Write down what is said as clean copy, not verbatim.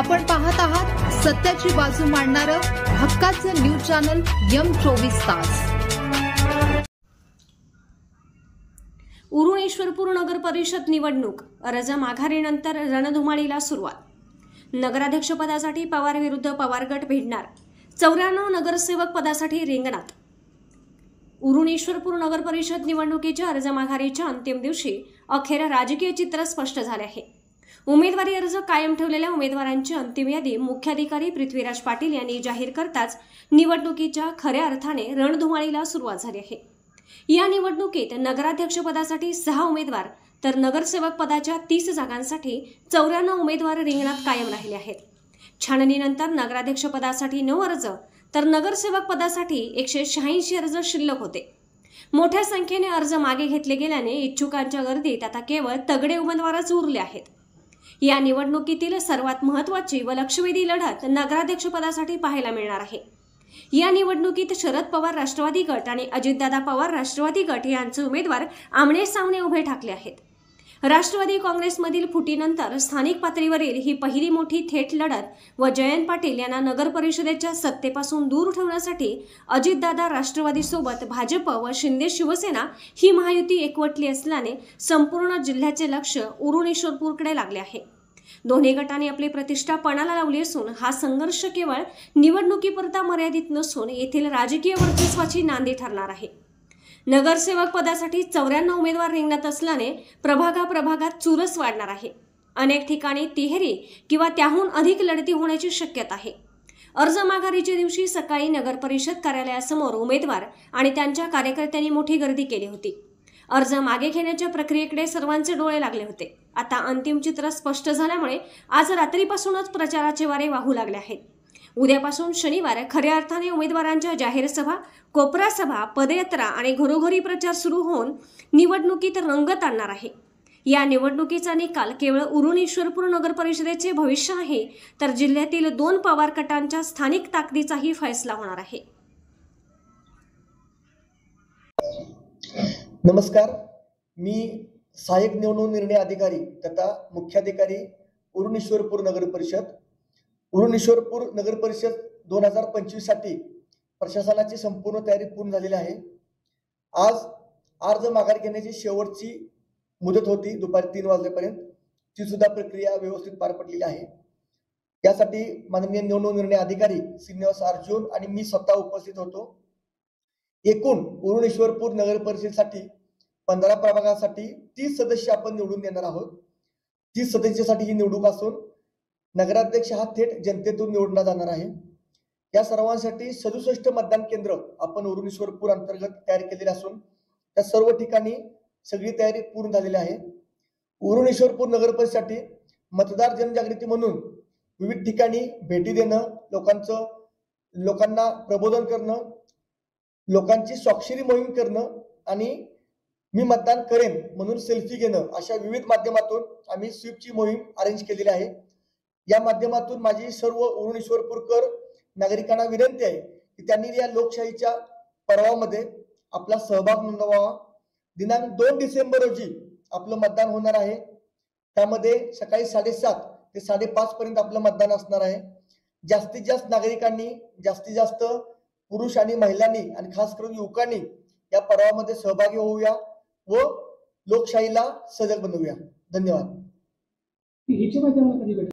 आपण पाहत आहात सत्याची बाजू मांडणारं हक्काचं न्यूज चॅनल M24 तास। उरण ईश्वरपूर नगर परिषद निवडणूक अर्ज माघारीनंतर रणधुमाळीला सुरुवात। नगराध्यक्षपदासाठी पवार विरुद्ध पवार गट भिडणार। 94 नगरसेवक पदासाठी रिंगणात। उरण ईश्वरपूर नगर परिषद निवडणुकीच्या अर्ज माघारीच्या अंतिम दिवशी अखेर राजकीय चित्र स्पष्ट झाले आहे। उमेदवारी अर्ज कायम ठेवलेल्या उमेदवारांची अंतिम यादी मुख्याधिकारी पृथ्वीराज पाटील यांनी जाहीर करताच निवडणुकीच्या खऱ्या अर्थाने रणधुमाळीला सुरुवात झाली आहे। या निवडणुकीत नगराध्यक्षपदासाठी 6 उमेदवार तर नगरसेवक पदाच्या 30 जागांसाठी 94 उमेदवार रिंगणात कायम राहिले आहेत। छाननीनंतर नगराध्यक्षपदासाठी 9 अर्ज तर नगरसेवक पदासाठी 186 अर्ज शिल्लक होते। मोठ्या संख्येने अर्ज मागे घेतले गेल्याने इच्छुकांच्या गर्दीत आता केवळ तगडे उमेदवारच उरले आहेत। या निवडणुकीतील सर्वात महत्त्वाची व लक्षवेधी लढत नगराध्यक्षपदासाठी पाहायला मिळणार आहे। या निवडणुकीत शरद पवार राष्ट्रवादी गट आणि अजितदादा पवार राष्ट्रवादी गट यांचे उमेदवार आमने सामने उभे ठाकले आहेत। राष्ट्रवादी काँग्रेसमधील फुटीनंतर स्थानिक पातळीवरील ही पहिली मोठी थेट लढत व जयंत पाटील यांना नगर परिषदेच्या सत्तेपासून दूर ठेवण्यासाठी अजितदादा राष्ट्रवादी सोबत भाजप व शिंदे शिवसेना ही महायुती एकवटली असल्याने संपूर्ण जिल्ह्याचे लक्ष उरण ईश्वरपूरकडे लागले आहे। दोन्ही गटांनी आपली प्रतिष्ठा पणाला लावली असून हा संघर्ष केवळ निवडणुकीपुरता मर्यादित नसून येथील राजकीय वर्चस्वाची नांदी ठरणार आहे। नगरसेवक पदासाठी 94 उमेदवार रिंगणात असल्याने प्रभागात चुरस वाढणार आहे। अनेक ठिकाणी तिहेरी किंवा त्याहून अधिक लढती होण्याची शक्यता आहे। अर्ज माघारीच्या दिवशी सकाळी नगर परिषद कार्यालयासमोर उमेदवार आणि त्यांच्या कार्यकर्त्यांनी मोठी गर्दी केली होती। अर्ज मागे घेण्याच्या प्रक्रियेकडे सर्वांचे डोळे लागले होते। आता अंतिम चित्र स्पष्ट झाल्यामुळे आज रात्रीपासूनच प्रचाराचे वारे वाहू लागले आहेत। उद्यापासून शनिवार खऱ्या अर्थाने उमेदवारांच्या जाहीर सभा, कोपरा सभा, पदयात्रा आणि घरोघरी प्रचार सुरू होऊन निवडणुकीत रंगत आणणार आहे। या निवडणुकीचा निकाल केवळ उरण ईश्वरपूर नगर परिषदेचे भविष्य नाही तर जिल्ह्यातील 2 पवार गटांच्या स्थानिक ताकदीचाही फैसला होणार आहे। नमस्कार, मी सहाय्यक निवडणूक निर्णय अधिकारी तथा मुख्याधिकारी उरण ईश्वरपूर नगर परिषद। उरण ईश्वरपूर नगर परिषद 2025 साठी प्रशासनाची संपूर्ण तयारी पूर्ण झालेली आहे। आज अर्ज माघार घेण्याची शेवटची मुदत होती दुपारी 3 वाजल्यापर्यंत, ती सुद्धा प्रक्रिया व्यवस्थित पार पडलेली आहे। यासाठी माननीय निवडणूक निर्णय अधिकारी श्रीनिवास अर्जुन आणि मी स्वतः उपस्थित होतो। एकूण उरण ईश्वरपूर नगर परिषदेसाठी 15 प्रभागासाठी 30 सदस्य आपण निवडून देणार आहोत। 30 सदस्यासाठी ही निवडणूक असून नगराध्यक्ष हा थेट जनतेतून निवडला जाणार आहे। या सर्वांसाठी 67 मतदान केंद्र आपण उरण ईश्वरपूर अंतर्गत तयार केलेले असून त्या सर्व ठिकाणी सगळी तयारी पूर्ण झालेली आहे। उरण ईश्वरपूर नगर परिषदेसाठी मतदार जनजागृती म्हणून विविध ठिकाणी भेटी देणं, लोकांना प्रबोधन करणं, लोकांची स्वाक्षरी मोहीम करणं आणि मी मतदान करेन म्हणून सेल्फी घेणं, अशा विविध माध्यमातून आम्ही स्वीपची मोहीम अरेंज केलेली आहे। या माध्यमातून माझी सर्व उरण ईश्वरपूरकर नागरिकांना विनंती आहे की त्यांनी या लोकशाहीच्या पर्वामध्ये आपला सहभाग नोंदवावा। दिनांक 2 डिसेंबर रोजी आपलं मतदान होणार आहे। त्यामध्ये सकाळी 7:30 ते 5:30 पर्यंत आपलं मतदान असणार आहे। जास्तीत जास्त नागरिकांनी, जास्तीत जास्त पुरुष आणि महिलांनी आणि खास करून युवकांनी या पर्वामध्ये सहभागी होऊया व लोकशाहीला सजग बनवूया। धन्यवाद।